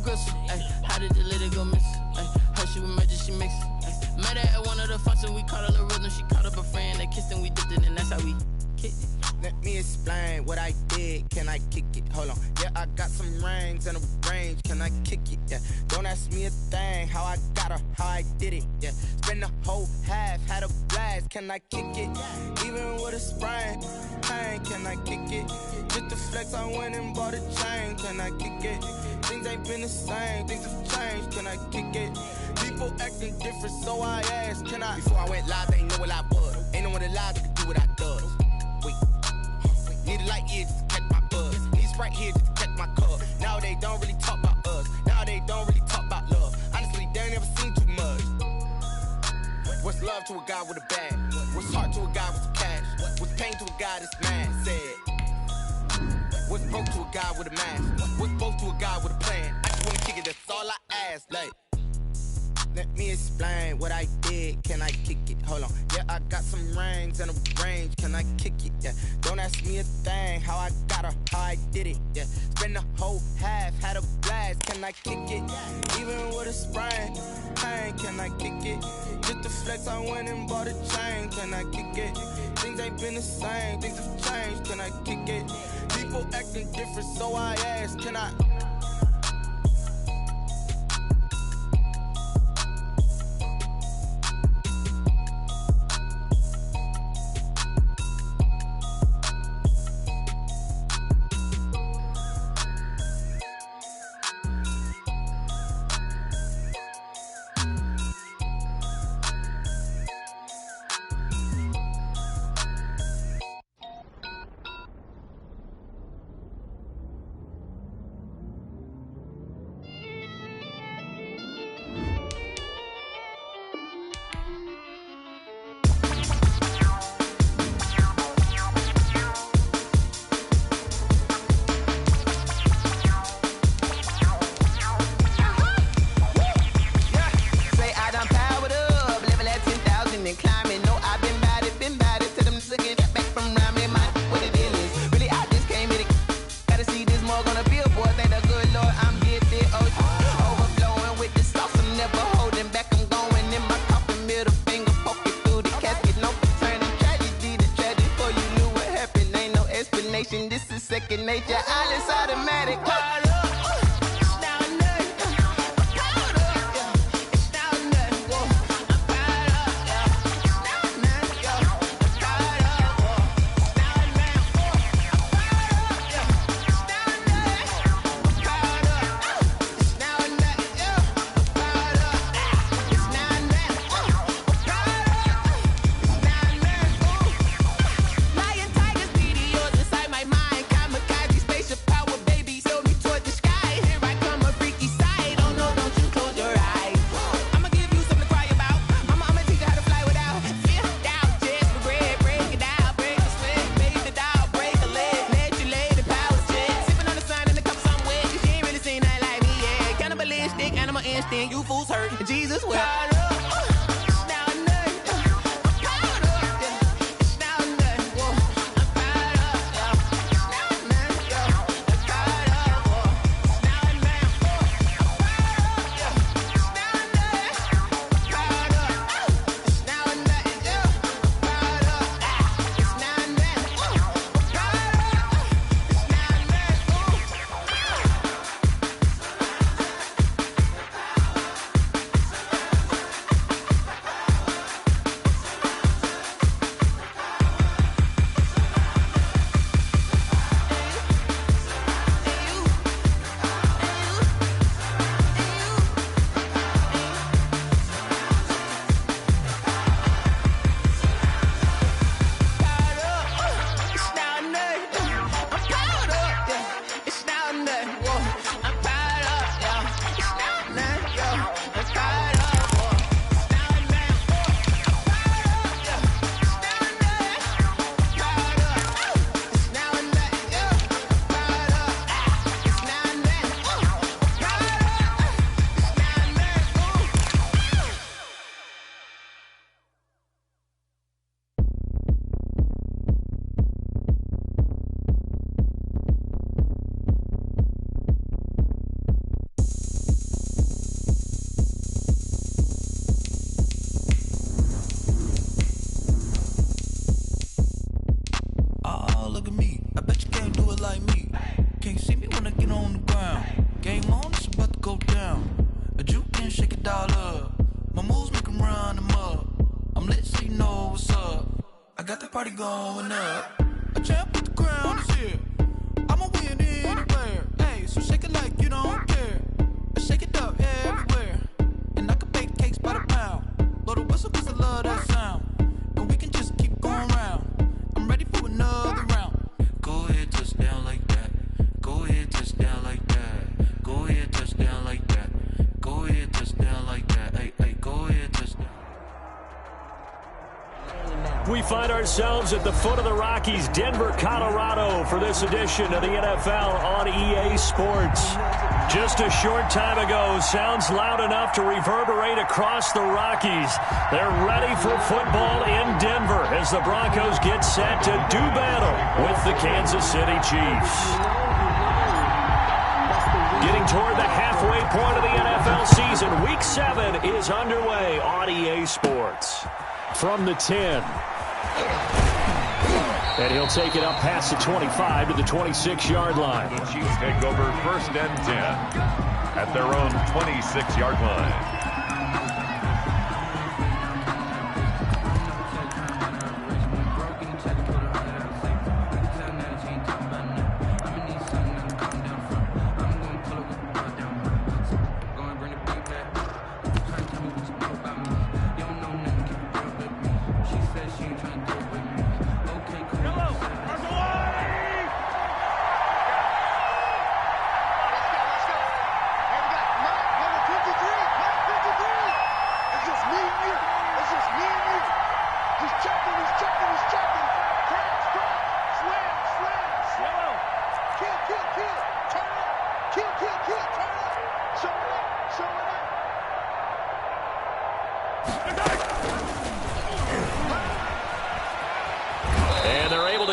gristle. Ay, how did the lady go miss? Ay, her she was major, she mixed. Ay, met her at one of the functions, we caught her the rhythm. She caught up a friend, they kissed and we dipped it, and that's how we kicked it. Let me explain what I did. Can I kick it? Hold on. Yeah, I got some rings and a range. Can I kick it? Yeah. Don't ask me a thing. How I got her, how I did it. Yeah. Spend the whole half, had a blast. Can I kick it? Even with a sprain. Pain, can I kick it? Just the flex, I went and bought a chain. Can I kick it? Things ain't been the same. Things have changed. Can I kick it? People acting different, so I asked. Can I? Before I went live, they ain't know what I was. Ain't no one alive that could do what I does. Wait. Need a light here just to catch my buzz. Need Sprite here just to catch my cup. Now they don't really talk about us. Now they don't really talk about love. Honestly, they ain't never seen too much. What's love to a guy with a bag? What's heart to a guy with some cash? What's pain to a guy that's mad? Said. What's broke to a guy with a mask? What's broke to a guy with a plan? I just wanna kick it, that's all I ask. Like, let me explain what I did. Can I kick it? Hold on. Yeah, I got some rings and a range. Can I kick it? Yeah. Don't ask me a thing. How I got her, how I did it. Yeah. Spend the whole half, had a blast. Can I kick it? Even with a sprain. Pain, can I kick it? Just the flex, I went and bought a chain. Can I kick it? Things ain't been the same. Things have changed. Can I kick it? People acting different, so I asked. Can I? This is second nature, all is automatic. You fools hurt. Jesus will. party going up. A champ with the crown is here. I'ma win anywhere. Hey, so shake it like you don't care. Shake it up everywhere. And I can bake cakes by the pound. Blow the whistle cause I love that sound. And we can just keep going round. I'm ready for another round. Go ahead, touch down like that. Go ahead, touch down like that. Go ahead, touch down like that. Go ahead, touch down like that. Hey, hey, go ahead, touch down. We find ourselves at the foot of the Rockies, Denver, Colorado, for this edition of the NFL on EA Sports. Just a short time ago, sounds loud enough to reverberate across the Rockies. They're ready for football in Denver as the Broncos get set to do battle with the Kansas City Chiefs. Getting toward the halfway point of the NFL season, Week 7 is underway on EA Sports. From the 10. And he'll take it up past the 25 to the 26-yard line. The Chiefs take over 1st and 10 at their own 26-yard line.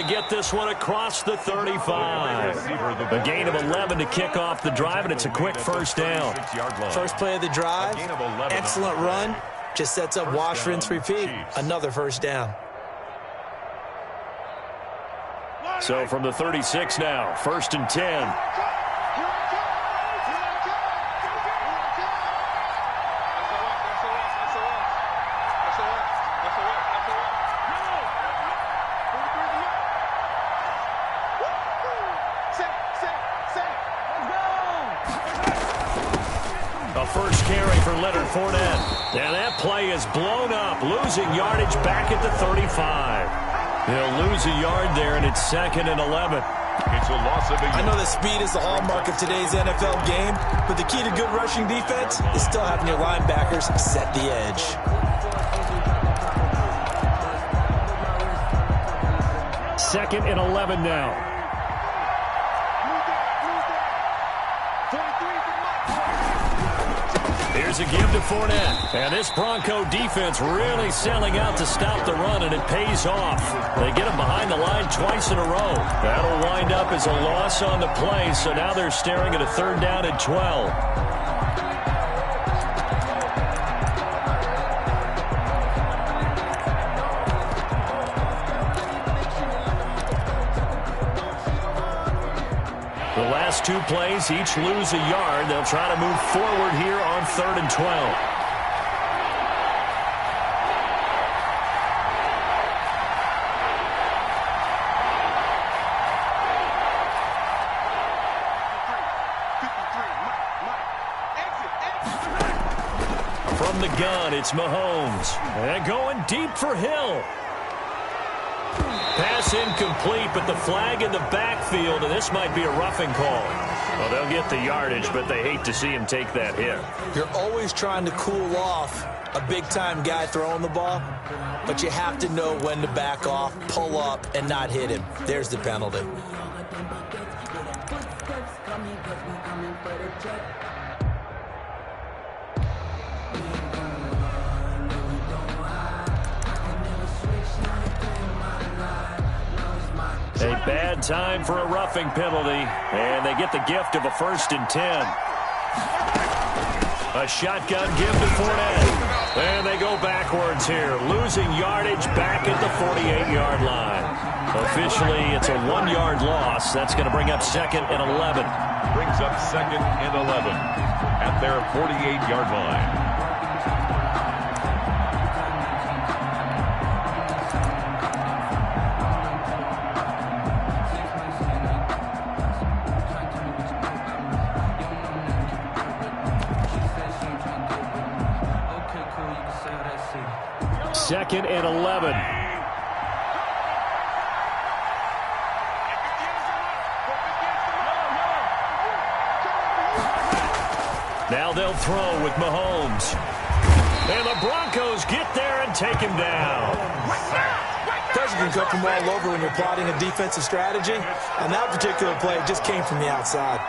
Get this one across the 35. A gain of 11 to kick off the drive, and it's a quick first down. First play of the drive, excellent run. Just sets up wash, rinse, repeat. Another first down. So from the 36 now, 1st and 10. And that play is blown up, losing yardage back at the 35. They'll lose a yard there, and it's 2nd and 11. It's a loss of a yard. I know that speed is the hallmark of today's NFL game, but the key to good rushing defense is still having your linebackers set the edge. Second and 11 now. Here's a give to Fournette. And this Bronco defense really selling out to stop the run, and it pays off. They get him behind the line twice in a row. That'll wind up as a loss on the play, so now they're staring at a 3rd down and 12. The last 2 plays, each lose a yard. They'll try to move forward here on 3rd and 12. From the gun, it's Mahomes. And going deep for Hill. Pass incomplete, but the flag in the backfield, and this might be a roughing call. Well, they'll get the yardage, but they hate to see him take that hit. You're always trying to cool off a big-time guy throwing the ball, but you have to know when to back off, pull up, and not hit him. There's the penalty. A bad time for a roughing penalty, and they get the gift of a 1st and 10. A shotgun give to Fournette, and they go backwards here, losing yardage back at the 48-yard line. Officially, it's a 1-yard loss. That's going to bring up 2nd and 11. Brings up 2nd and 11 at their 48-yard line. 2nd and 11. Now they'll throw with Mahomes. And the Broncos get there and take him down. Pressure can come from all over when you're plotting a defensive strategy, and that particular play just came from the outside.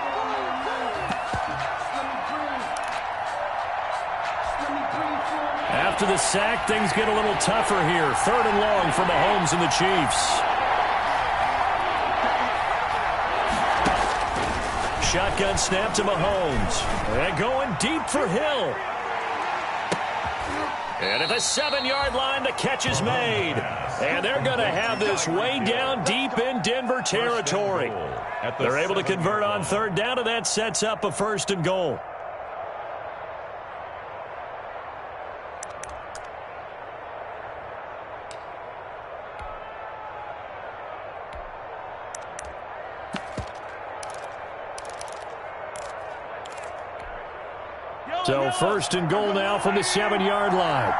After the sack, things get a little tougher here. 3rd and long for Mahomes and the Chiefs. Shotgun snap to Mahomes. And going deep for Hill. And at the 7-yard line, the catch is made. And they're going to have this way down deep in Denver territory. They're able to convert on 3rd down, and that sets up a 1st and goal. So 1st and goal now from the 7-yard line.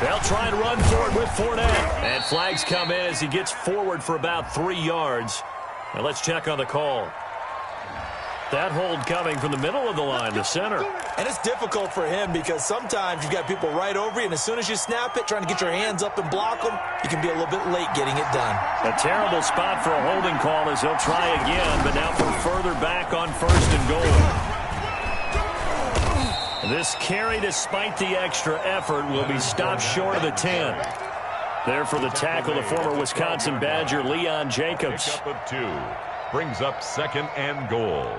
They'll try and run for it with Fournette. And flags come in as he gets forward for about 3 yards. Now let's check on the call. That hold coming from the middle of the line, the center. And it's difficult for him because sometimes you've got people right over you, and as soon as you snap it, trying to get your hands up and block them, you can be a little bit late getting it done. A terrible spot for a holding call as he'll try again, but now from further back on 1st and goal. This carry, despite the extra effort, will be stopped short of the 10. There for the tackle, the former Wisconsin Badger, Leon Jacobs. Pick up of 2. Brings up 2nd and goal.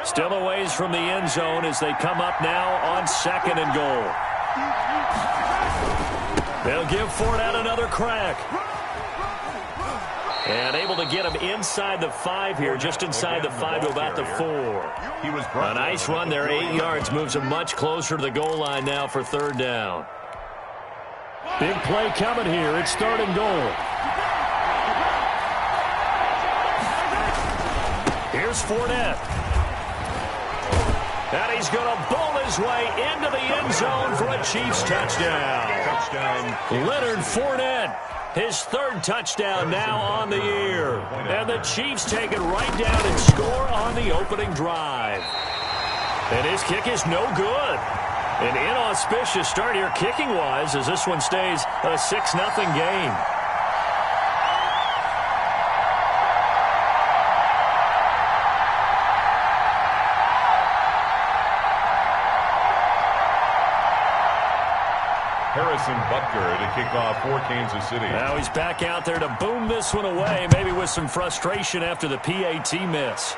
Still a ways from the end zone as they come up now on 2nd and goal. They'll give Fournette another crack. And able to get him inside the 5 here, just inside the 5 to about the 4. A nice run there, 8 yards, moves him much closer to the goal line now for 3rd down. Big play coming here. It's 3rd and goal. Here's Fournette. And he's going to bowl his way into the end zone for a Chiefs touchdown. Leonard Fournette, his 3rd touchdown now on the year. And the Chiefs take it right down and score on the opening drive. And his kick is no good. An inauspicious start here kicking-wise as this one stays a 6-0 game. Harrison Butker to kick off for Kansas City. Now he's back out there to boom this one away, maybe with some frustration after the PAT miss.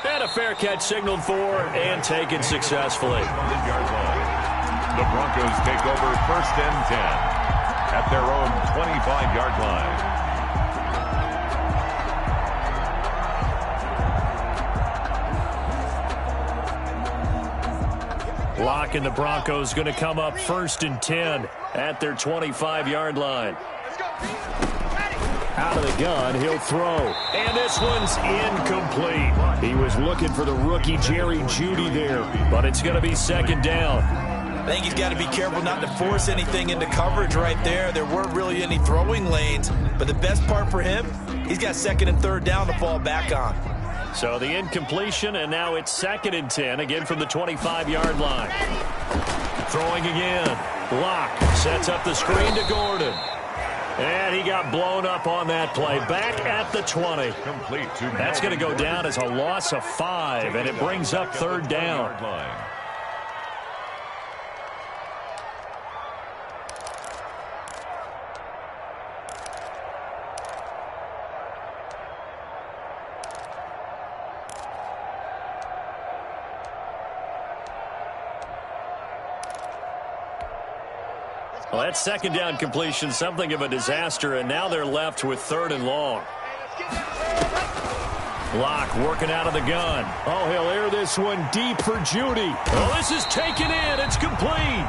And a fair catch signaled for and taken successfully. 5 yards line. The Broncos take over 1st and 10 at their own 25-yard line. Locke and the Broncos going to come up 1st and 10 at their 25-yard line. Out of the gun, he'll throw. And this one's incomplete. He was looking for the rookie Jerry Jeudy there, but it's going to be 2nd down. I think he's got to be careful not to force anything into coverage right there. There weren't really any throwing lanes, but the best part for him, he's got 2nd and 3rd down to fall back on. So the incompletion, and now it's 2nd and 10, again from the 25-yard line. Throwing again. Locke sets up the screen to Gordon. And he got blown up on that play. Back at the 20. That's going to go down as a loss of 5, and it brings up 3rd down. Well, that 2nd down completion, something of a disaster, and now they're left with 3rd and long. Locke working out of the gun. Oh, he'll air this one deep for Jeudy. Oh, this is taken in. It's complete.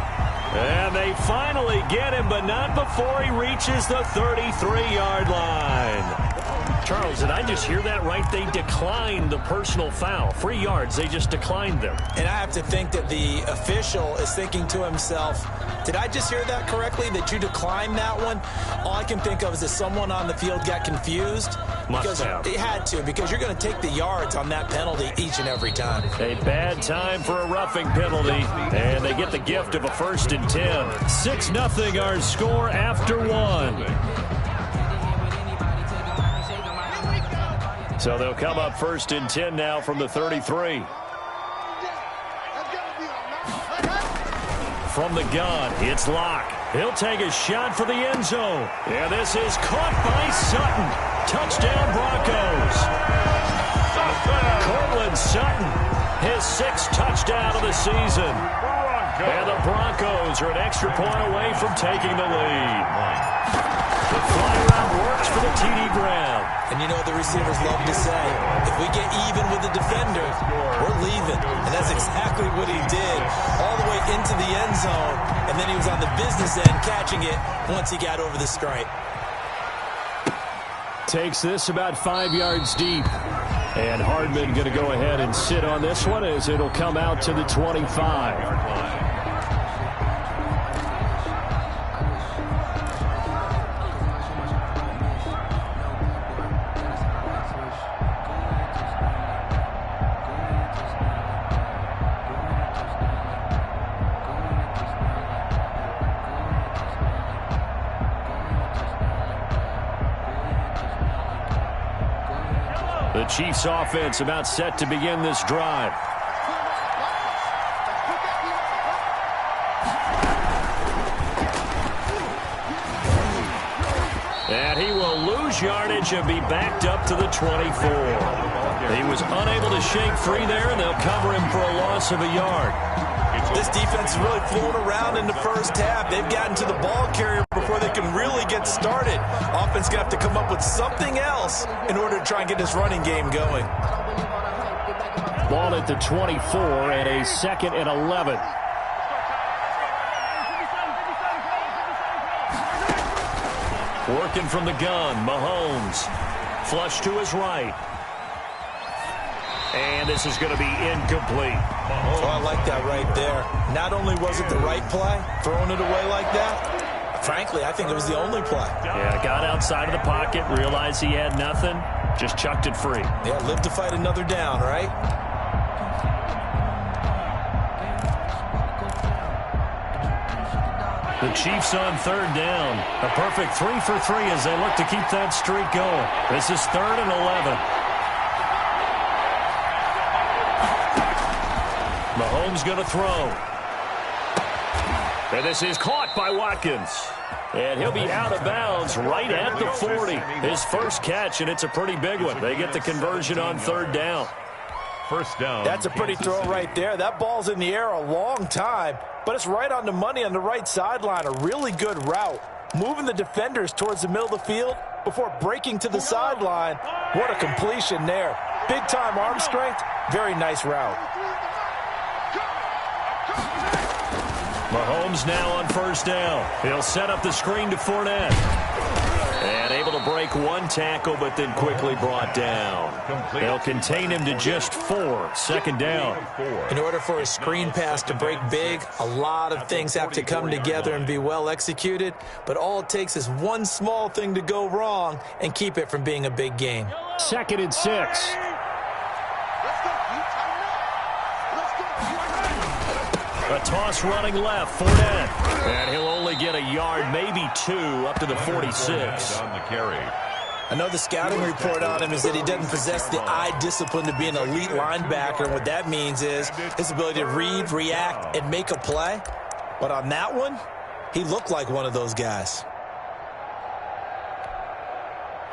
And they finally get him, but not before he reaches the 33-yard line. Charles, did I just hear that right? They declined the personal foul. 3 yards, they just declined them. And I have to think that the official is thinking to himself, did I just hear that correctly, that you declined that one? All I can think of is that someone on the field got confused. Must have. They had to, because you're going to take the yards on that penalty each and every time. A bad time for a roughing penalty, and they get the gift of a 1st and 10. 6-0 our score after 1. So they'll come up 1st and 10 now from the 33. From the gun, it's Locke. He'll take a shot for the end zone. And this is caught by Sutton. Touchdown, Broncos. Cortland Sutton, his 6th touchdown of the season. And the Broncos are an extra point away from taking the lead. The fly route works for the TD Graham. And you know what the receivers love to say? If we get even with the defender, we're leaving. And that's exactly what he did, all the way into the end zone. And then he was on the business end catching it once he got over the stripe. Takes this about 5 yards deep. And Hardman going to go ahead and sit on this one as it'll come out to the 25. The Chiefs offense about set to begin this drive. And he will lose yardage and be backed up to the 24. He was unable to shake free there, and they'll cover him for a loss of a yard. This defense is really flown around in the first half. They've gotten to the ball carrier before they can really get started. Offense going to have to come up with something else in order to try and get this running game going. Ball at the 24 and a 2nd and 11. Working from the gun, Mahomes. Flush to his right. And this is going to be incomplete. Oh, I like that right there. Not only was it the right play, throwing it away like that, frankly, I think it was the only play. Yeah, got outside of the pocket, realized he had nothing, just chucked it free. Yeah, live to fight another down, right? The Chiefs on 3rd down. A perfect 3 for 3 as they look to keep that streak going. This is 3rd and 11. Mahomes going to throw. And this is caught by Watkins. And he'll be out of bounds right at the 40. His first catch, and it's a pretty big one. They get the conversion on 3rd down. First down. That's a pretty throw right there. That ball's in the air a long time, but it's right on the money on the right sideline. A really good route. Moving the defenders towards the middle of the field before breaking to the sideline. What a completion there. Big-time arm strength. Very nice route. Mahomes now on 1st down. He'll set up the screen to Fournette. And able to break one tackle, but then quickly brought down. They'll contain him to just 4. 2nd down. In order for a screen pass to break big, a lot of things have to come together and be well executed. But all it takes is one small thing to go wrong and keep it from being a big gain. 2nd and 6. A toss running left, Fournette. And he'll only get a yard, maybe 2, up to the 46. On the carry. I know the scouting report on him is that he doesn't possess the eye discipline to be an elite linebacker. And what that means is his ability to read, react, and make a play. But on that one, he looked like one of those guys.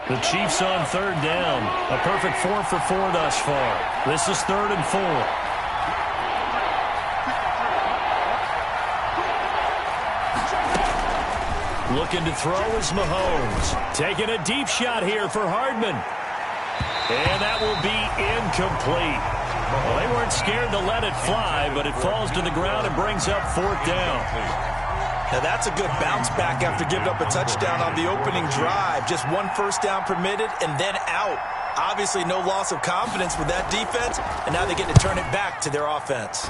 The Chiefs on 3rd down. A perfect 4 for 4 thus far. This is 3rd and 4. Looking to throw is Mahomes. Taking a deep shot here for Hardman. And that will be incomplete. Well, they weren't scared to let it fly, but it falls to the ground and brings up 4th down. Now that's a good bounce back after giving up a touchdown on the opening drive. Just one first down permitted and then out. Obviously no loss of confidence with that defense, and now they get to turn it back to their offense.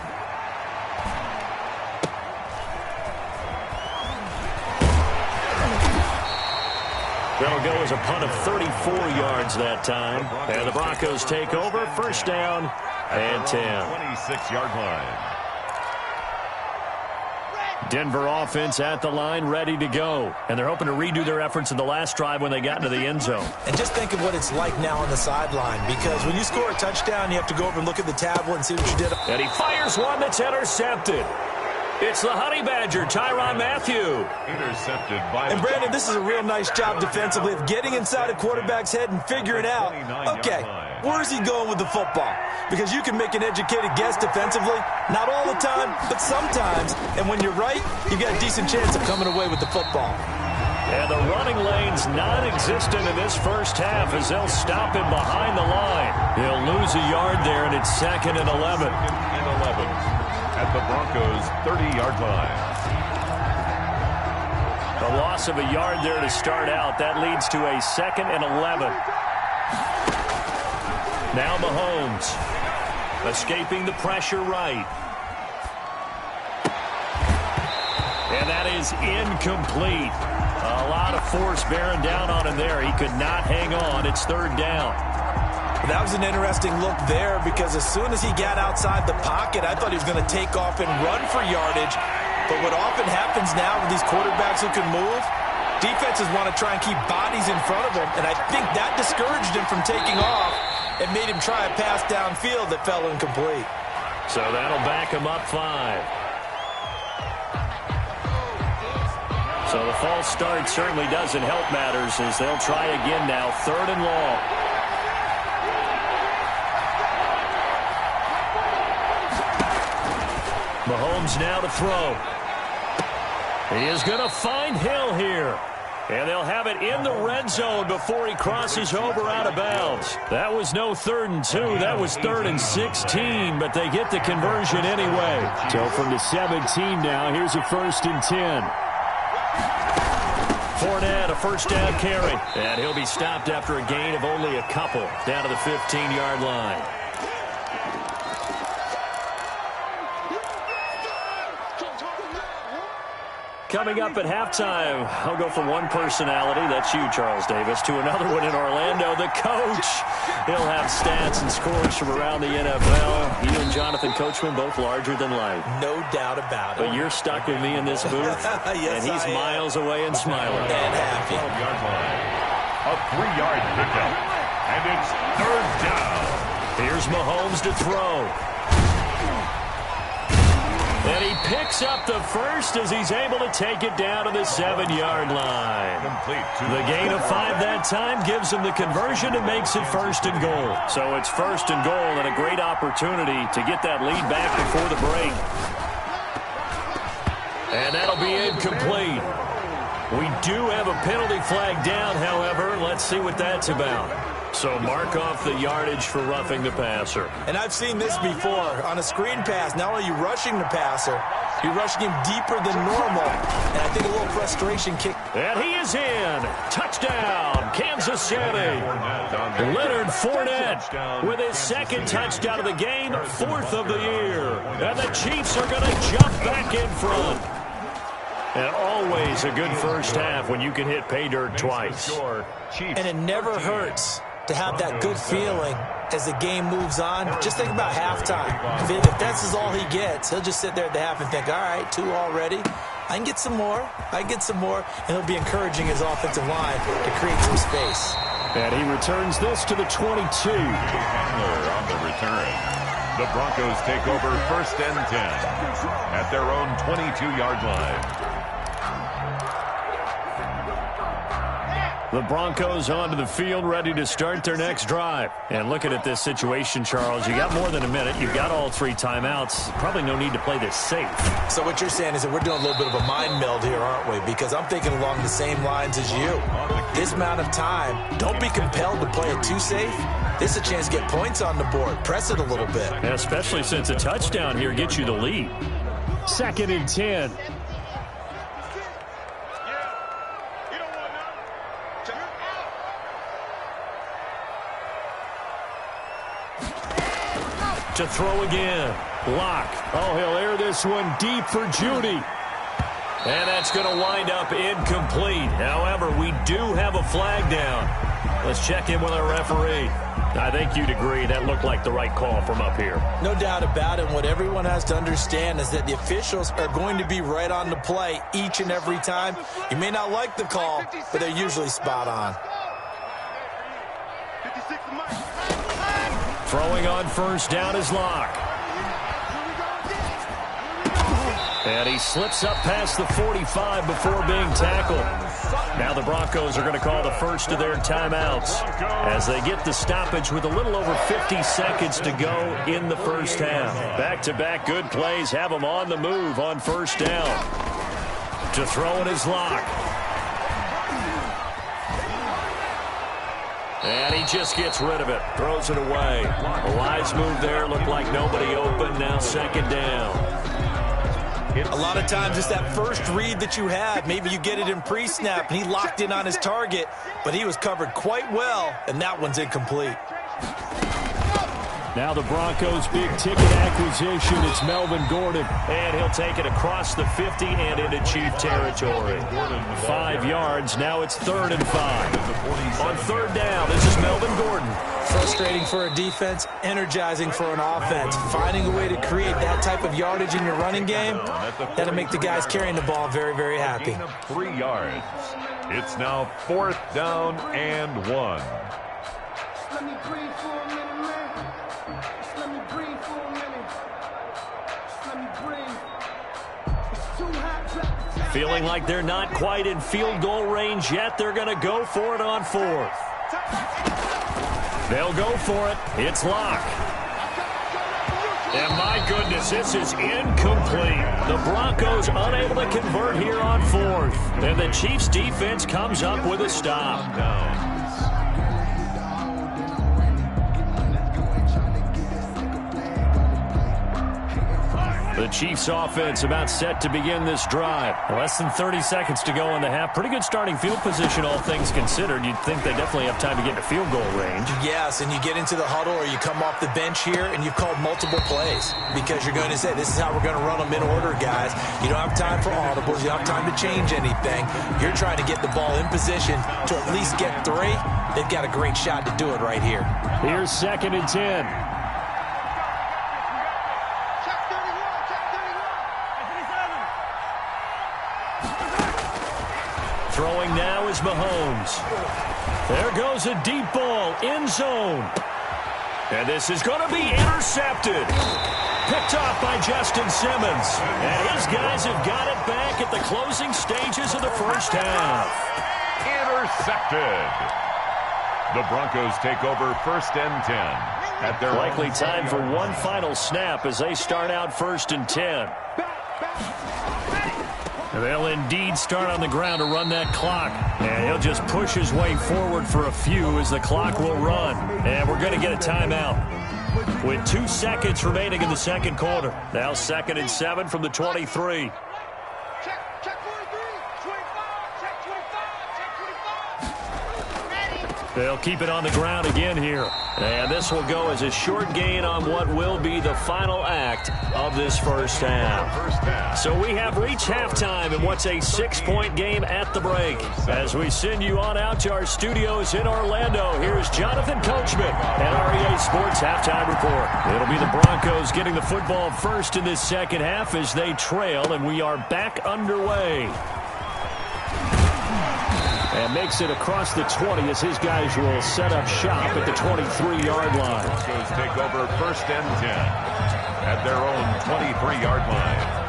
That'll go as a punt of 34 yards that time. And the Broncos take over. First down and 10. 26-yard line. Denver offense at the line, ready to go. And they're hoping to redo their efforts in the last drive when they got into the end zone. And just think of what it's like now on the sideline, because when you score a touchdown, you have to go over and look at the tablet and see what you did. And he fires one that's intercepted. It's the Honey Badger, Tyrann Mathieu. Intercepted by... And Brandon, this is a real nice job defensively of getting inside a quarterback's head and figuring out, okay, where's he going with the football? Because you can make an educated guess defensively, not all the time, but sometimes. And when you're right, you've got a decent chance of coming away with the football. And the running lane's non-existent in this first half as they'll stop him behind the line. He'll lose a yard there, and it's 2nd and 11. At the Broncos' 30-yard line. A loss of a yard there to start out. That leads to a 2nd and 11. Now Mahomes escaping the pressure right. And that is incomplete. A lot of force bearing down on him there. He could not hang on. It's 3rd down. That was an interesting look there, because as soon as he got outside the pocket, I thought he was going to take off and run for yardage. But what often happens now with these quarterbacks who can move, defenses want to try and keep bodies in front of him, and I think that discouraged him from taking off and made him try a pass downfield that fell incomplete. So that'll back him up 5. So the false start certainly doesn't help matters as they'll try again now, 3rd and long. Mahomes now to throw. He is going to find Hill here. And they'll have it in the red zone before he crosses over out of bounds. That was no 3rd and 2. That was 3rd and 16, but they get the conversion anyway. So from the 17 now, here's a 1st and 10. Fournette, a first down carry. And he'll be stopped after a gain of only a couple down to the 15-yard line. Coming up at halftime, I'll go from one personality, that's you, Charles Davis, to another one in Orlando, the coach. He'll have stats and scores from around the NFL. He and Jonathan Coachman, both larger than life. No doubt about it. But you're stuck with me in this booth, yes, and he's miles away and smiling. And happy. 12-yard line. A 3-yard pickup. And it's 3rd down. Here's Mahomes to throw. And he picks up the first as he's able to take it down to the 7-yard line. The gain of 5 that time gives him the conversion and makes it 1st and goal. So it's 1st and goal and a great opportunity to get that lead back before the break. And that'll be incomplete. We do have a penalty flag down, however. Let's see what that's about. So mark off the yardage for roughing the passer. And I've seen this before. On a screen pass, not only are you rushing the passer, you're rushing him deeper than normal. And I think a little frustration kick. And he is in. Touchdown, Kansas City. Leonard Fournette with his 2nd touchdown of the game, 4th of the year. And the Chiefs are going to jump back in front. And always a good first half when you can hit pay dirt twice. And it never hurts to have that good feeling as the game moves on. Just think about halftime. If that's all he gets, he'll just sit there at the half and think, all right, 2 already. I can get some more. I can get some more. And he'll be encouraging his offensive line to create some space. And he returns this to the 22. Handler on the return. The Broncos take over 1st and 10 at their own 22-yard line. The Broncos onto the field, ready to start their next drive. And looking at this situation, Charles, you got more than a minute. You've got all 3 timeouts. Probably no need to play this safe. So what you're saying is that we're doing a little bit of a mind meld here, aren't we? Because I'm thinking along the same lines as you. This amount of time, don't be compelled to play it too safe. This is a chance to get points on the board. Press it a little bit. And especially since a touchdown here gets you the lead. 2nd and 10. To throw again. Locke. Oh, he'll air this one deep for Judy. And that's going to wind up incomplete. However, we do have a flag down. Let's check in with our referee. I think you'd agree that looked like the right call from up here. No doubt about it. What everyone has to understand is that the officials are going to be right on the play each and every time. You may not like the call, but they're usually spot on. Throwing on first down is Locke. And he slips up past the 45 before being tackled. Now the Broncos are going to call the first of their timeouts as they get the stoppage with a little over 50 seconds to go in the first half. Back-to-back good plays have them on the move on first down. To throw in his Locke. And he just gets rid of it. Throws it away. A wise move there. Looked like nobody open. Now second down. A lot of times it's that first read that you have. Maybe you get it in pre-snap, and he locked in on his target, but he was covered quite well, and that one's incomplete. Now the Broncos' big-ticket acquisition. It's Melvin Gordon, and he'll take it across the 50 and into Chief territory. 5 yards. Now it's 3rd and 5. On third down, this is Melvin Gordon. Frustrating for a defense, energizing for an offense. Finding a way to create that type of yardage in your running game, that'll make the guys carrying the ball very, very happy. 3 yards. It's now 4th down and 1. Let me breathe for a minute, man. Just let me breathe for a minute. Just let me breathe. It's too hot. Feeling like they're not quite in field goal range yet. They're going to go for it on 4th. They'll go for it. It's Locke. And my goodness, this is incomplete. The Broncos unable to convert here on 4th. And the Chiefs defense comes up with a stop. The Chiefs offense about set to begin this drive. Less than 30 seconds to go in the half. Pretty good starting field position, all things considered. You'd think they definitely have time to get to field goal range. Yes, and you get into the huddle or you come off the bench here and you've called multiple plays because you're going to say, this is how we're going to run them in order, guys. You don't have time for audibles. You don't have time to change anything. You're trying to get the ball in position to at least get 3. They've got a great shot to do it right here. Here's 2nd and 10. Throwing now is Mahomes. There goes a deep ball, end zone. And this is going to be intercepted. Picked off by Justin Simmons. And his guys have got it back at the closing stages of the first half. Intercepted. The Broncos take over 1st and 10. At their likely time for one final snap as they start out 1st and 10. They'll indeed start on the ground to run that clock. And he'll just push his way forward for a few as the clock will run. And we're going to get a timeout with 2 seconds remaining in the second quarter. Now 2nd and 7 from the 23. They'll keep it on the ground again here. And this will go as a short gain on what will be the final act of this first half. So we have reached halftime in what's a 6-point game at the break. As we send you on out to our studios in Orlando, here's Jonathan Coachman and our EA Sports Halftime Report. It'll be the Broncos getting the football first in this second half as they trail, and we are back underway. And makes it across the 20 as his guys will set up shop at the 23-yard line. Broncos take over 1st and 10 at their own 23-yard line.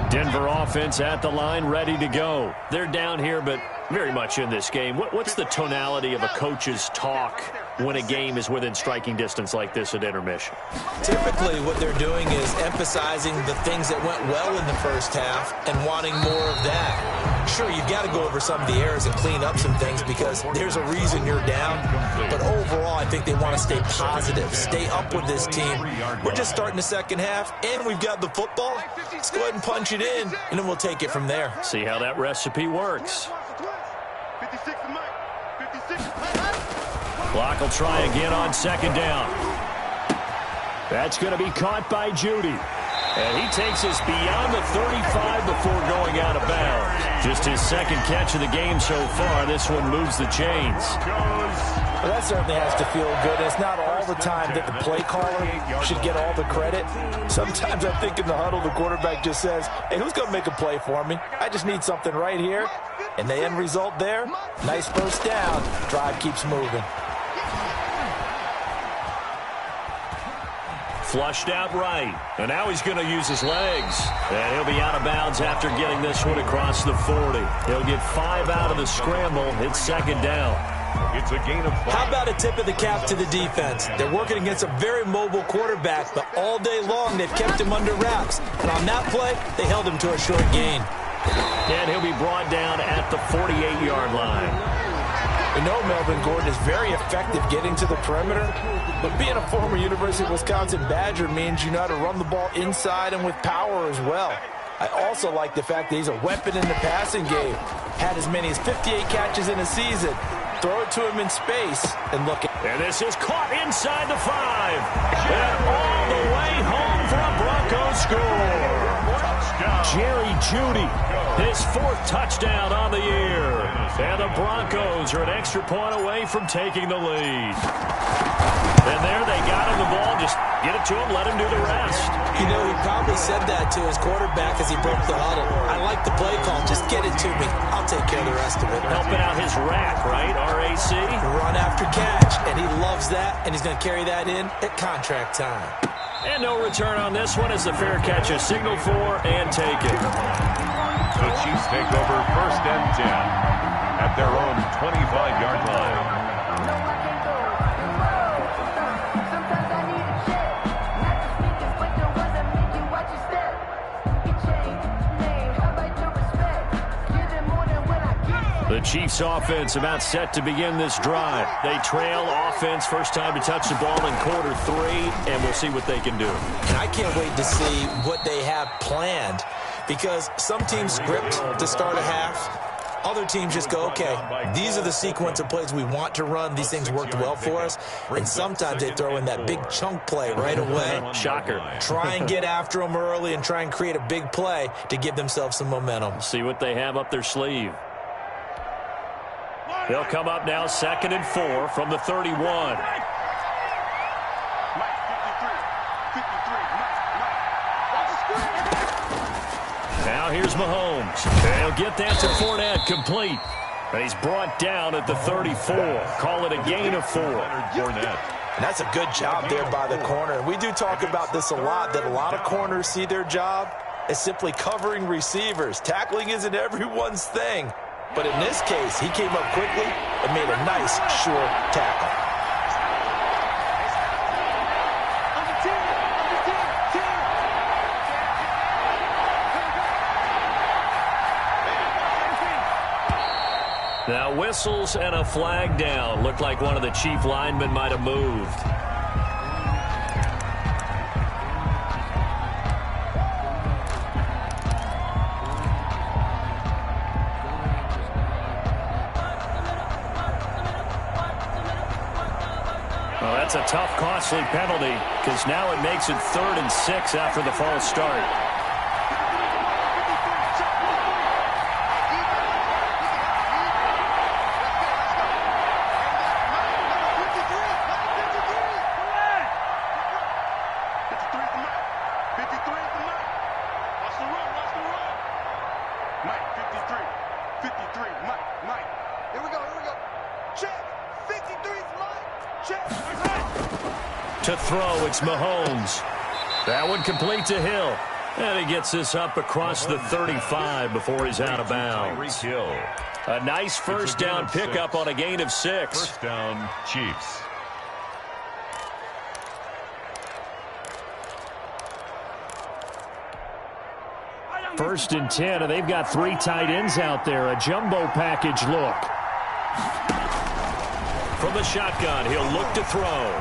Denver offense at the line, ready to go. They're down here, but very much in this game. What's the tonality of a coach's talk when a game is within striking distance like this at intermission? Typically what they're doing is emphasizing the things that went well in the first half and wanting more of that. Sure, you've got to go over some of the errors and clean up some things because there's a reason you're down. But overall, I think they want to stay positive, stay up with this team. We're just starting the second half, and we've got the football. Let's go ahead and punch it in, and then we'll take it from there. See how that recipe works. Clock will try again on second down. That's going to be caught by Judy. And he takes us beyond the 35 before going out of bounds. Just his second catch of the game so far. This one moves the chains. Well, that certainly has to feel good. It's not all the time that the play caller should get all the credit. Sometimes I think in the huddle, the quarterback just says, hey, who's going to make a play for me? I just need something right here. And the end result there, nice first down. Drive keeps moving. Flushed out right. And now he's going to use his legs. And he'll be out of bounds after getting this one across the 40. He'll get 5 out of the scramble. It's second down. It's a gain of 5. How about a tip of the cap to the defense? They're working against a very mobile quarterback, but all day long they've kept him under wraps. And on that play, they held him to a short gain. And he'll be brought down at the 48-yard line. We know Melvin Gordon is very effective getting to the perimeter, but being a former University of Wisconsin Badger means you know how to run the ball inside and with power as well. I also like the fact that he's a weapon in the passing game. Had as many as 58 catches in a season. Throw it to him in space and look at. And this is caught inside the 5. And all the way home for a Broncos score. Jerry Jeudy, his 4th touchdown on the year. And the Broncos are an extra point away from taking the lead. And there they got him the ball. Just get it to him, let him do the rest. You know, he probably said that to his quarterback as he broke the huddle. I like the play call. Just get it to me. I'll take care of the rest of it. Helping out his rack, right? RAC? Run after catch. And he loves that, and he's going to carry that in at contract time. And no return on this one as the fair catch is signaled for and taken. The Chiefs take over 1st and 10 at their own 25-yard line. The Chiefs offense about set to begin this drive. They trail offense, first time to touch the ball in quarter 3, and we'll see what they can do. And I can't wait to see what they have planned, because some teams script to start a half. Other teams just go, okay, these are the sequence of plays we want to run. These things worked well for us. And sometimes they throw in that big chunk play right away. Shocker. Try and get after them early and try and create a big play to give themselves some momentum. See what they have up their sleeve. They'll come up now 2nd and 4 from the 31. Now here's Mahomes. They'll get that to Fournette, complete. And he's brought down at the 34. Call it a gain of 4. Fournette. And that's a good job there by the corner. And we do talk about this a lot, that a lot of corners see their job as simply covering receivers. Tackling isn't everyone's thing. But in this case, he came up quickly and made a nice, sure tackle. Now whistles and a flag down. Looked like one of the Chief linemen might have moved. Well, that's a tough, costly penalty because now it makes it 3rd and 6 after the false start. To throw, it's Mahomes. That one complete to Hill. And he gets this up across the 35 before he's out of bounds. A nice first down pickup on a gain of 6. First down, Chiefs. First and 10, and they've got 3 tight ends out there. A jumbo package look. From the shotgun, he'll look to throw.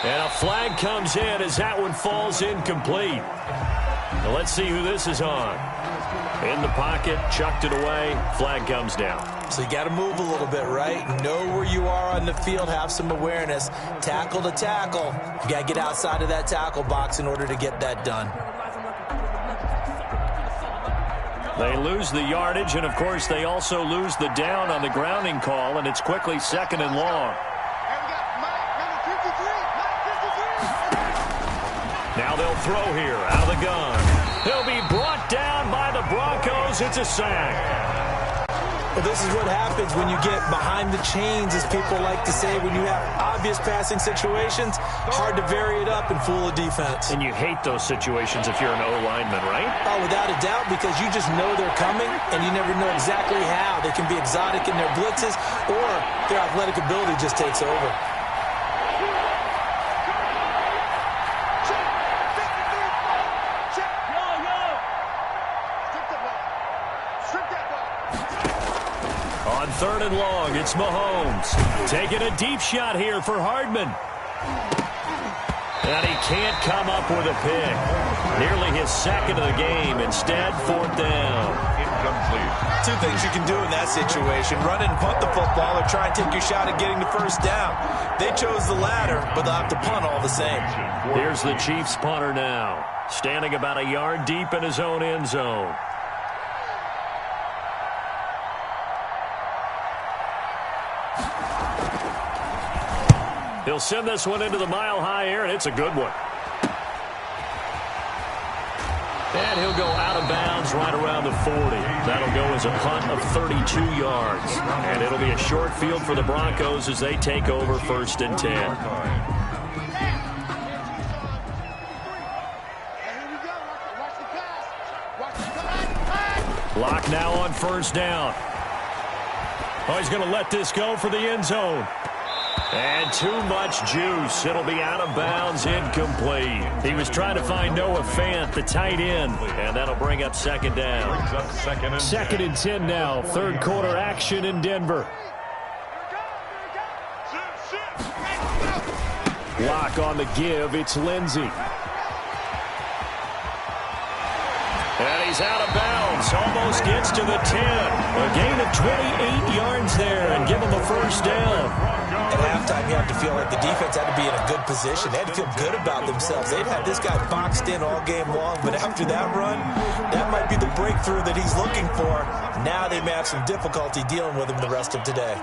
And a flag comes in as that one falls incomplete. Now let's see who this is on. In the pocket, chucked it away, flag comes down. So you got to move a little bit, right? Know where you are on the field, have some awareness. Tackle to tackle. You got to get outside of that tackle box in order to get that done. They lose the yardage, and, of course, they also lose the down on the grounding call, and it's quickly 2nd and long. Now they'll throw here out of the gun. He'll be brought down by the Broncos. It's a sack. Well, this is what happens when you get behind the chains, as people like to say. When you have obvious passing situations, hard to vary it up and fool a defense. And you hate those situations if you're an O-lineman, right? Oh, without a doubt, because you just know they're coming, and you never know exactly how. They can be exotic in their blitzes, or their athletic ability just takes over. On 3rd and long, it's Mahomes. Taking a deep shot here for Hardman. And he can't come up with a pick. Nearly his 2nd of the game. Instead, 4th down. Incomplete. Two things you can do in that situation. Run and punt the football or try and take your shot at getting the first down. They chose the latter, but they'll have to punt all the same. Here's the Chiefs punter now. Standing about a yard deep in his own end zone. He'll send this one into the mile-high air, and it's a good one. And he'll go out of bounds right around the 40. That'll go as a punt of 32 yards. And it'll be a short field for the Broncos as they take over 1st and 10. Lock now on 1st down. Oh, he's going to let this go for the end zone. And too much juice. It'll be out of bounds, incomplete. He was trying to find Noah Fant, the tight end, and that'll bring up 2nd down. 2nd and 10 now. 3rd quarter action in Denver. Lock on the give. It's Lindsey. And he's out of bounds. Almost gets to the 10. A gain of 28 yards there and give him a 1st down. At halftime, you have to feel like the defense had to be in a good position. They had to feel good about themselves. They've had this guy boxed in all game long, but after that run, that might be the breakthrough that he's looking for. Now they may have some difficulty dealing with him the rest of today.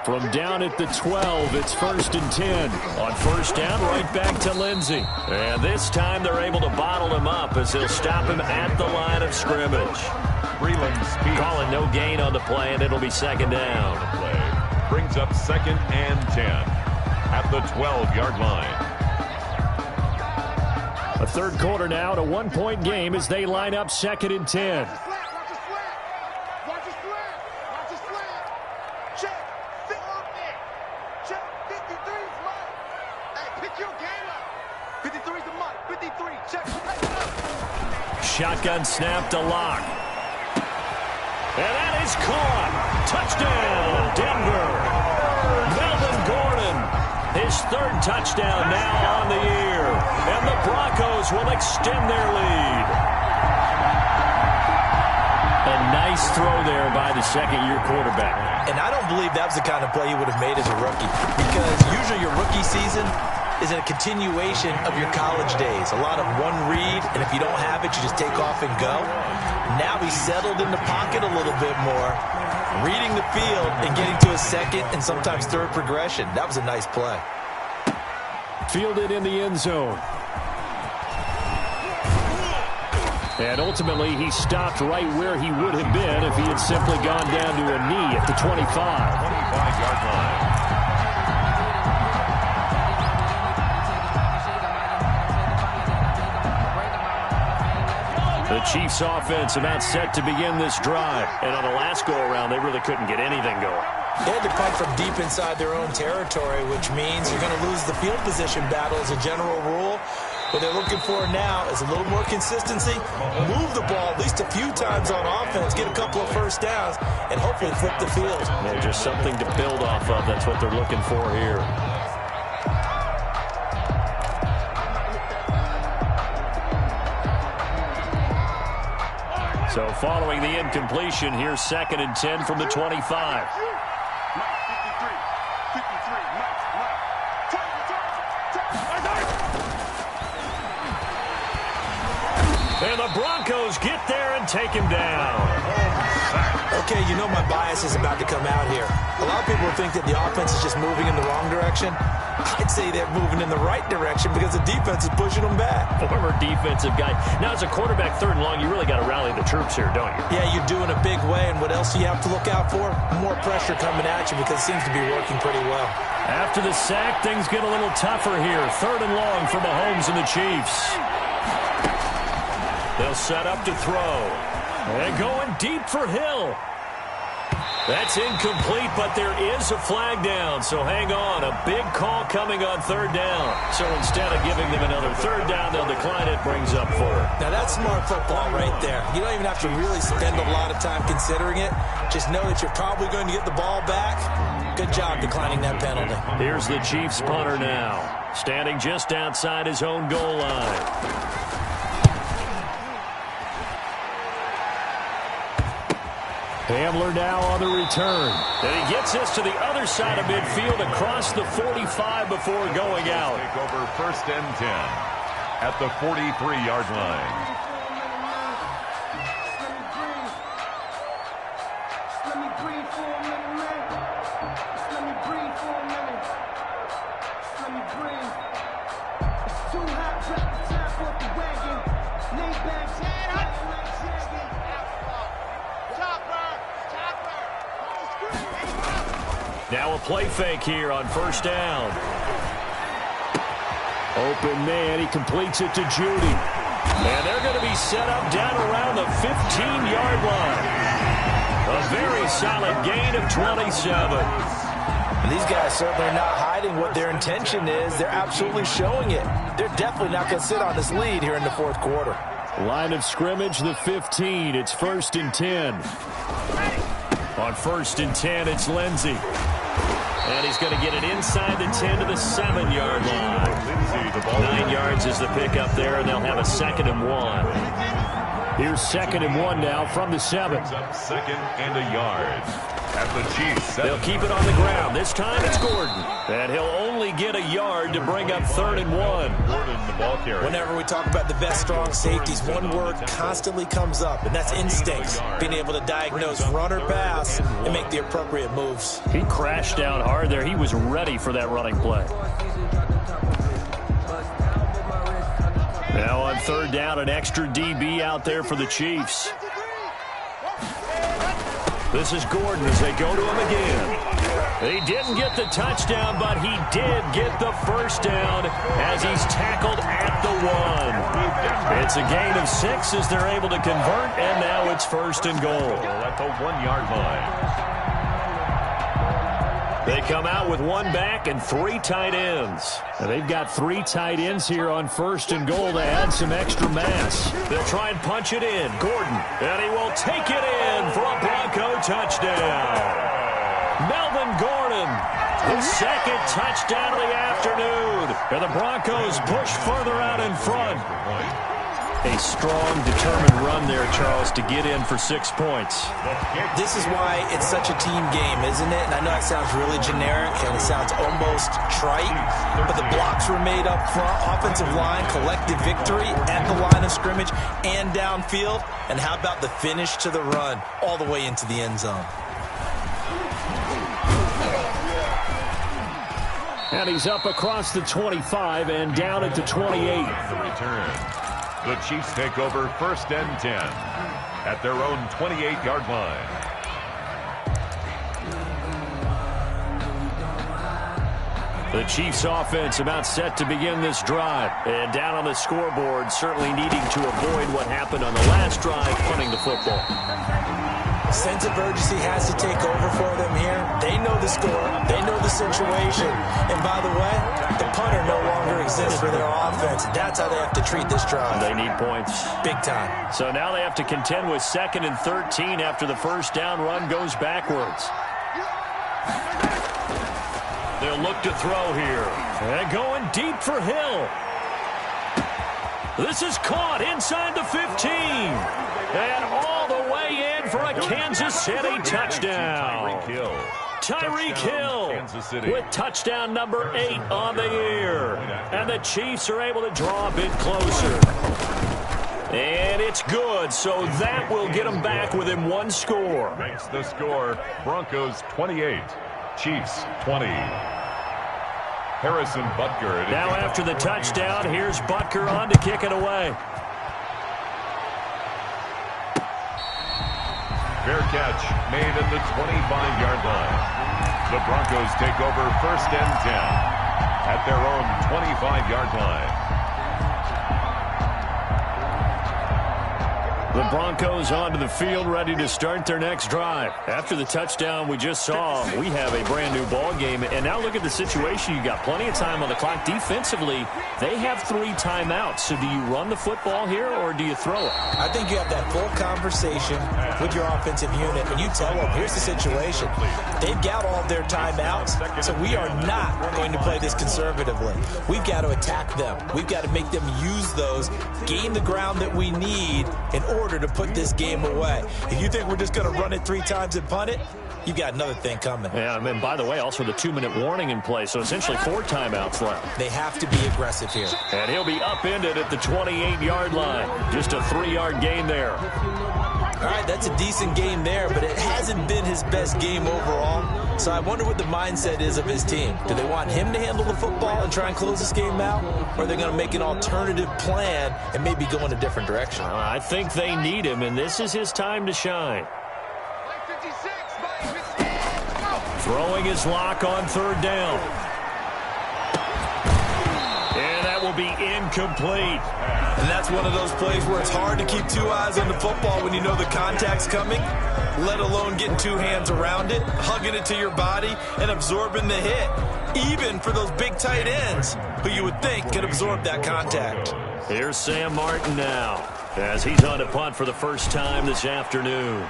From down at the 12, it's 1st and 10. On 1st down, right back to Lindsey. And this time they're able to bottle him up as they'll stop him at the line of scrimmage. Calling no gain on the play, and it'll be 2nd down. Brings up 2nd and 10 at the 12-yard line. A 3rd quarter now, and a 1-point game as they line up 2nd and 10. Shotgun snap to Lock. And that is caught. Touchdown, Denver. Melvin Gordon, his 3rd touchdown now on the year. And the Broncos will extend their lead. A nice throw there by the 2nd-year quarterback. And I don't believe that was the kind of play he would have made as a rookie, because usually your rookie season is a continuation of your college days. A lot of one read, and if you don't have it, you just take off and go. Now he's settled in the pocket a little bit more, reading the field and getting to a 2nd and sometimes 3rd progression. That was a nice play. Fielded in the end zone. And ultimately, he stopped right where he would have been if he had simply gone down to a knee at the 25. 25-yard line. The Chiefs offense about set to begin this drive. And on the last go-around, they really couldn't get anything going. They had to punt from deep inside their own territory, which means you're going to lose the field position battle as a general rule. What they're looking for now is a little more consistency, move the ball at least a few times on offense, get a couple of 1st downs, and hopefully flip the field. Yeah, just something to build off of. That's what they're looking for here. So following the incompletion, here's 2nd and 10 from the 25. And the Broncos get there and take him down. Okay, you know my bias is about to come out here. A lot of people think that the offense is just moving in the wrong direction. I'd say they're moving in the right direction because the defense is pushing them back. Former defensive guy. Now, as a quarterback, 3rd and long, you really got to rally the troops here, don't you? Yeah, you're doing a big way, and what else do you have to look out for? More pressure coming at you because it seems to be working pretty well. After the sack, things get a little tougher here. 3rd and long for Mahomes and the Chiefs. They'll set up to throw. And going deep for Hill. That's incomplete, but there is a flag down, so hang on. A big call coming on 3rd down. So instead of giving them another 3rd down, they'll decline it, brings up 4th. Now that's smart football right there. You don't even have to really spend a lot of time considering it. Just know that you're probably going to get the ball back. Good job declining that penalty. Here's the Chiefs punter now, standing just outside his own goal line. Hamler now on the return. And he gets us to the other side of midfield across the 45 before going out. Take over 1st and 10 at the 43-yard line. Let me breathe for a minute, man. Let me breathe for a minute. Let me breathe. It's too hot, drop the top off the wagon. Lay back, now a play fake here on 1st down. Open man, he completes it to Judy. And they're going to be set up down around the 15-yard line. A very solid gain of 27. And these guys certainly are not hiding what their intention is. They're absolutely showing it. They're definitely not going to sit on this lead here in the 4th quarter. Line of scrimmage, the 15. It's 1st and 10. On 1st and 10, it's Lindsey. And he's going to get it inside the 10 to the 7-yard line. 9 yards is the pickup there, and they'll have a 2nd and 1. Here's 2nd and 1 now from the 7. 2nd and a yard. At the Chiefs. They'll keep it on the ground. This time it's Gordon. And he'll only get a yard to bring up 3rd and 1. Gordon, the ball carrier. Whenever we talk about the best strong safeties, one word constantly comes up, and that's instincts. Being able to diagnose run or pass and make the appropriate moves. He crashed down hard there. He was ready for that running play. Now on 3rd down, an extra DB out there for the Chiefs. This is Gordon as they go to him again. He didn't get the touchdown, but he did get the 1st down as he's tackled at the 1. It's a gain of 6 as they're able to convert, and now it's 1st and goal. At the 1-yard line. They come out with 1 back and 3 tight ends. And they've got 3 tight ends here on 1st and goal to add some extra mass. They'll try and punch it in. Gordon, and he will take it in for a Bronco touchdown. Melvin Gordon, his 2nd touchdown of the afternoon. And the Broncos push further out in front. A strong, determined run there, Charles, to get in for 6 points. This is why it's such a team game, isn't it? And I know it sounds really generic and it sounds almost trite, but the blocks were made up front, offensive line, collective victory at the line of scrimmage and downfield. And how about the finish to the run all the way into the end zone? And he's up across the 25 and down at the 28. The return. The Chiefs take over 1st and 10 at their own 28-yard line. The Chiefs offense about set to begin this drive. And down on the scoreboard, certainly needing to avoid what happened on the last drive, punting the football. Sense of urgency has to take over for them here. They know the score. They know the situation. And by the way, the punter no longer exists for their offense. That's how they have to treat this drive. They need points. Big time. So now they have to contend with 2nd and 13 after the 1st down run goes backwards. They'll look to throw here. And going deep for Hill. This is caught inside the 15. And all for a Kansas City touchdown. Tyreek Hill with touchdown number 8 on the year. And the Chiefs are able to draw a bit closer. And it's good, so that will get them back within 1 score. Makes the score Broncos 28, Chiefs 20. Harrison Butker. Now after the touchdown, here's Butker on to kick it away. Fair catch made at the 25-yard line. The Broncos take over 1st and 10 at their own 25-yard line. The Broncos onto the field, ready to start their next drive. After the touchdown we just saw, we have a brand new ball game. And now look at the situation. You got plenty of time on the clock. Defensively, they have 3 timeouts. So do you run the football here or do you throw it? I think you have that full conversation with your offensive unit, and you tell them, here's the situation. They've got all of their timeouts, so we are not going to play this conservatively. We've got to attack them. We've got to make them use those, gain the ground that we need in order to put this game away. If you think we're just going to run it 3 times and punt it, you got another thing coming. Yeah, and by the way, also the 2-minute warning in play, so essentially 4 timeouts left. They have to be aggressive here. And he'll be upended at the 28-yard line. Just a 3-yard gain there. All right, that's a decent game there, but it hasn't been his best game overall. So I wonder what the mindset is of his team. Do they want him to handle the football and try and close this game out? Or are they going to make an alternative plan and maybe go in a different direction? I think they need him, and this is his time to shine. Throwing his lock on 3rd down. And that will be incomplete. And that's one of those plays where it's hard to keep 2 eyes on the football when you know the contact's coming, let alone getting 2 hands around it, hugging it to your body, and absorbing the hit, even for those big tight ends who you would think could absorb that contact. Here's Sam Martin now as he's on a punt for the first time this afternoon.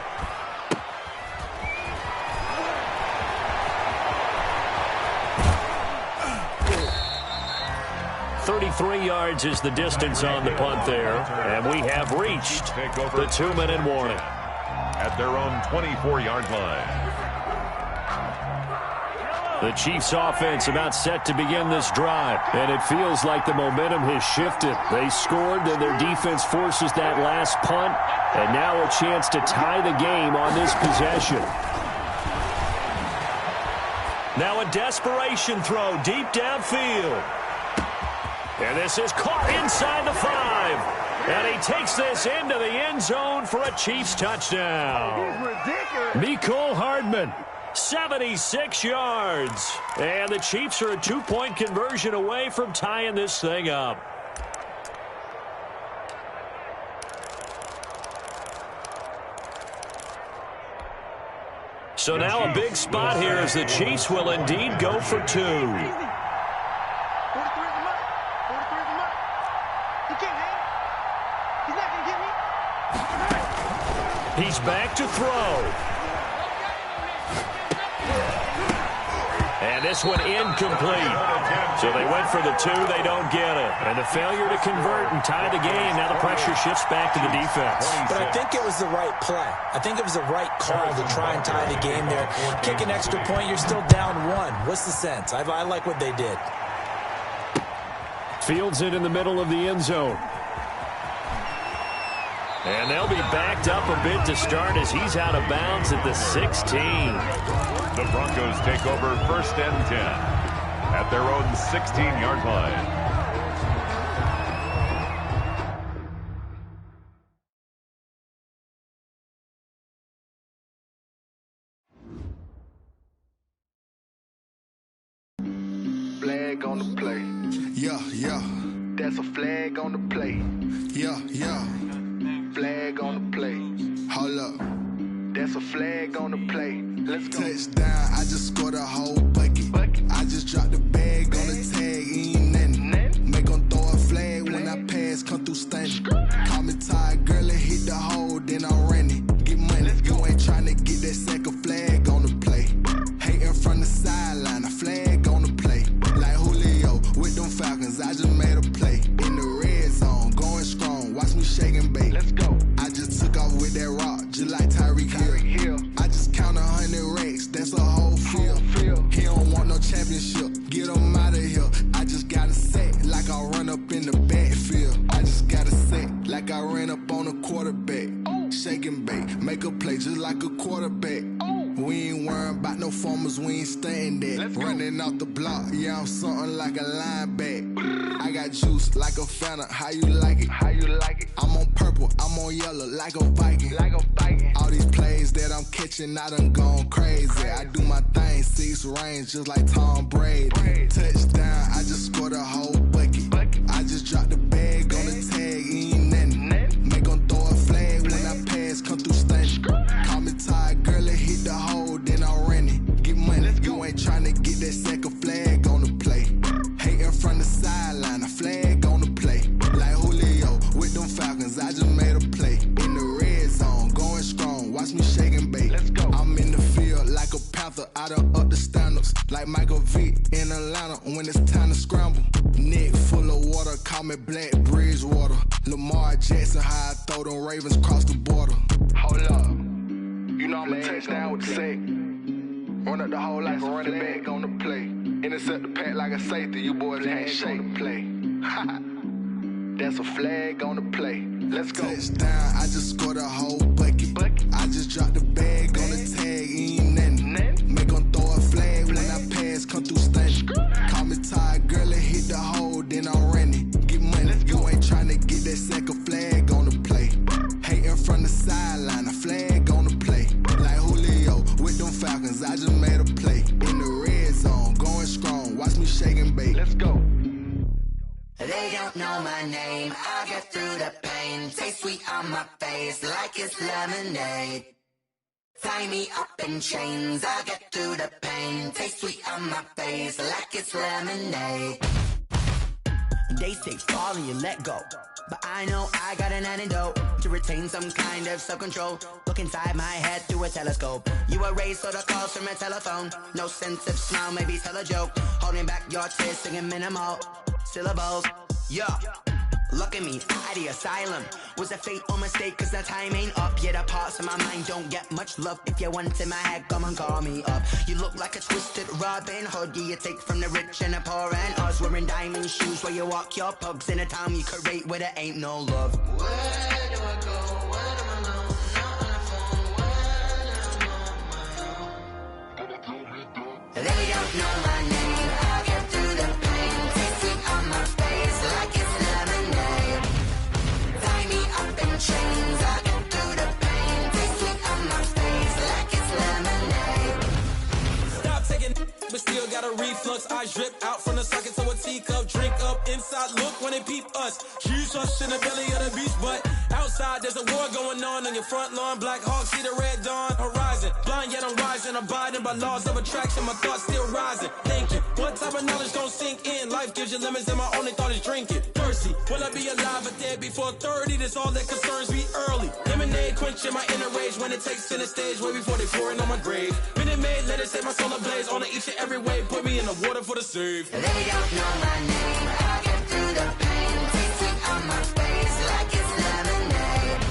33 yards is the distance on the punt there, and we have reached the 2-minute warning. At their own 24-yard line. The Chiefs offense about set to begin this drive, and it feels like the momentum has shifted. They scored, and their defense forces that last punt, and now a chance to tie the game on this possession. Now a desperation throw deep downfield. And this is caught inside the 5. And he takes this into the end zone for a Chiefs touchdown. Mecole Hardman, 76 yards. And the Chiefs are a 2-point conversion away from tying this thing up. So now a big spot here as the Chiefs will indeed go for 2. He's back to throw. And this one incomplete. So they went for the 2, they don't get it. And the failure to convert and tie the game, now the pressure shifts back to the defense. But I think it was the right play. I think it was the right call to try and tie the game there. Kick an extra point, you're still down 1. What's the sense? I like what they did. Fields it in the middle of the end zone. And they'll be backed up a bit to start as he's out of bounds at the 16. The Broncos take over 1st and 10 at their own 16-yard line. Flag on the play. Yeah, yeah. That's a flag on the play. Yeah, yeah. Flag on the play. Hold up. That's a flag on the play. Let's go. Touchdown, I just scored a whole bucket. I just dropped the bag on the tag, ain't nothing. Make them throw a flag when I pass, come through stunning. Call me tired, girl, and hit the hole, then I'm running. Get money, you ain't trying to get that second flag on the play. Hating from the sideline, a flag on the play. Like Julio with them Falcons, I just made a play. In the red zone, going strong, watch me shake and bake. Let's go. I just took off with that rock, just like Tyreek. like a quarterback. We ain't worrying about no formers, we ain't staying there. Running off the block, yeah, I'm something like a linebacker. I got juice like a Fanta, how you like it? How you like it? I'm on purple, I'm on yellow, like a Viking. Like a Viking. All these plays that I'm catching, I done gone crazy. I do my thing, 6 range, just like Tom Brady. Touchdown, I just scored a whole bucket. I just dropped the bag on the tag, ain't nothing. Make 'em throw a flag when I pass, come through stunning. Call me tired, girl, it hit the hole, then I ran it. Get money, you ain't tryna get that second flag on the play. Hating from the sideline, a flag on the play. Like Julio with them Falcons, I just made a play. In the red zone, going strong, watch me shake and bake. I'm in the field like a Panther, I done up the standards. Like Michael Vick in Atlanta when it's time to scramble. Neck full of water, call me Black Bridgewater. Lamar Jackson, how I throw them Ravens cross the border. Hold up, you know I'm a touchdown with the sack. Run up the whole like a running back on the play. Intercept the pack like a safety, you boys ain't shake the play. That's a flag on the play. Let's go. Touchdown, I just scored a whole bucket. I just dropped the bag on the tag, ain't nothing. Make 'em throw a flag when I pass, come through stunning. Call me tired, girl, it hit the hole, then I ran it. Get money, you ain't tryna get that second flag on the play. Hating from the sideline, a flag on the play. Like Julio with them Falcons, I just made a play. In the red zone, going strong, watch me shake and bake. Let's go. They don't know my name, I get through the pain. Taste sweet on my face like it's lemonade. Tie me up in chains, I get through the pain. Taste sweet on my face like it's lemonade. They say fall and you let go, but I know I got an antidote to retain some kind of self-control. Look inside my head through a telescope. You erase all the calls from a telephone. No sense of smile, maybe tell a joke. Holding back your tears, singing minimal syllables. Yeah, look at me, at the asylum. Was a fate or mistake, cause the time ain't up. Yet the parts of my mind don't get much love. If you want in my head, come and call me up. You look like a twisted Robin Hood. You take from the rich and the poor and us. Wearing diamond shoes where you walk your pugs. In a town you create where there ain't no love. Where do I go? Where am I alone? Not on the phone. When I'm on my own. They don't know my name. I get through the pain. Taste sweet on my face like it's lemonade. Tie me up in chains. I get through the pain. Taste sweet on my face like it's lemonade. Stop taking, but still got a reflux. I drip out from the socket to a teacup. Drink up inside, look when they peep us. Huge us in the belly of the beach, but outside there's a war going on your front lawn. Black Hawk, see the red dawn horizon. Blind yet I'm rising, abiding by laws of attraction. My thoughts still rising, thinking what type of knowledge don't sink in. Life gives you lemons and my only thought is drinking. Thirsty, will I be alive or dead before 30? That's all that concerns me early. Lemonade quenching my inner rage when it takes center stage way before they pour it on my grave. Minute Maid, let it set my soul ablaze. On each and every way, put me in the water for the save. They don't know my name, I get through the pain. Taste sweet on my face like it's lemonade.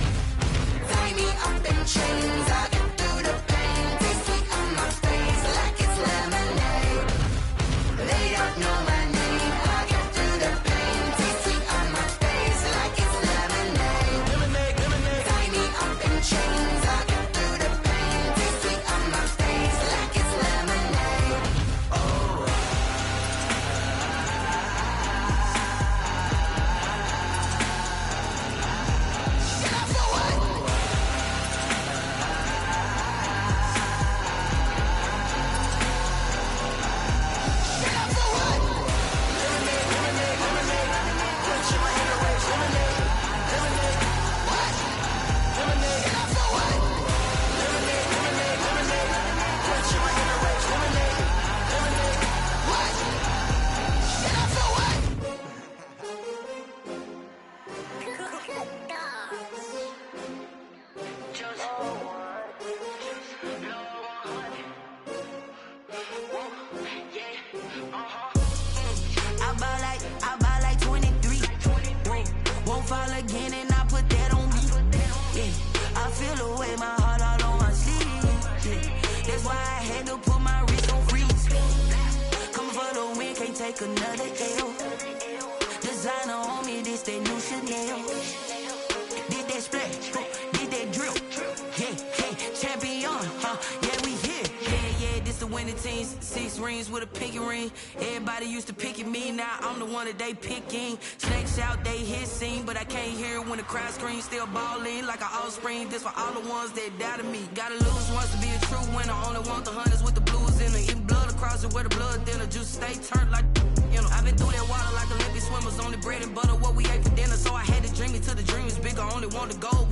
Tie me up in chains, I get through the pain. Taste sweet on my face like it's lemonade. They don't know my name, I get through the pain. Taste sweet on my face like it's lemonade. Lemonade. Tie me up in chains, I get through the pain. Taste sweet on my face like it's lemonade. Oh. I buy like 23. Won't fall again and I put that on me. Yeah, I feel the way, my heart all on my sleeve. Yeah, that's why I had to put my wrist on freeze. Coming for the win, can't take another L. Designer on me, this that new Chanel. Did that splash, did that drip. Yeah, champion. many teams, 6 rings with a pinky ring. Everybody used to pick at me, now I'm the one that they picking. Snakes out, they hit scene, but I can't hear when the crowd screams. Still ballin' like an offspring. This for all the ones that doubted me. Gotta lose once to be a true winner. Only want the hunters with the blues in it. Eating blood across it where the blood thinner. Juice stay turned like, you know. I've been through that water like Olympic swimmers. Only bread and butter what we ate for dinner. So I had to dream it till the dream is bigger. Only want the gold.